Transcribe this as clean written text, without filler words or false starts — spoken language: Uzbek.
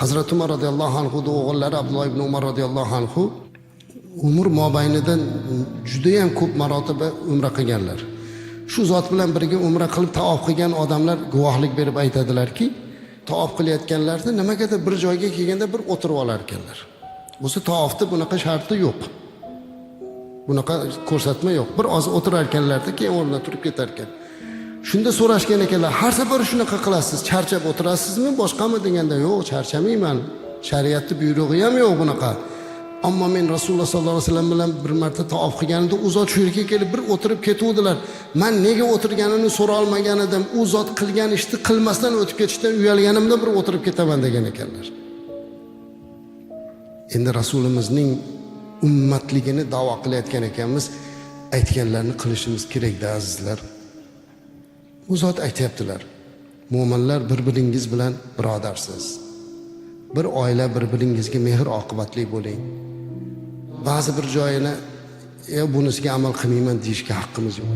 Hazreti Umar radıyallahu anhu'da oğulları Abdullah ibn Umar radıyallahu anhu umr mobaynidan judayam ko'p marotaba umra qilganlar. Shu zot bilan birga umra qilib tavof qilgan odamlar guvohlik berib aytadilarki, tavof qilayotganlarda nimagadir bir joyga kelganda bir o'tirib olar ekanlar. O'zi tavofda bunaqa sharti yo'q. Bunaqa ko'rsatma yo'q. Bir oz o'tirar ekanlarda, keyin o'rnidan turib ketar ekan. Shunda so'rashgan ekanlar, har safar shunaqa qilasiz, charchab o'tirasizmi, boshqami deganda, yo'q, charchamayman. Shariatda buyrug'i ham yo'q bunaqa. Ammo men Rasululloh sollallohu alayhi vasallam bilan bir marta tavof qilganimda u zot shu yerga kelib bir o'tirib ketuvdilar. Men nega o'tirganini so'ra olmagan edim. U zot qilgan ishni qilmasdan o'tib ketishdan uyalganimda bir o'tirib ketaman degan ekanlar. Endi Rasulimizning ummatligini da'vo qilayotgan ekanmiz, aytganlarni qilishimiz kerak-da azizlar. U zot aytayaptilar, mo'minlar bir-biringiz bilan birodarsiz. Bir oila bir-biringizga mehr oqibatli bo'ling. Ba'zi bir joyini bunisiga amal qilmayman deyishga haqqimiz yo'q.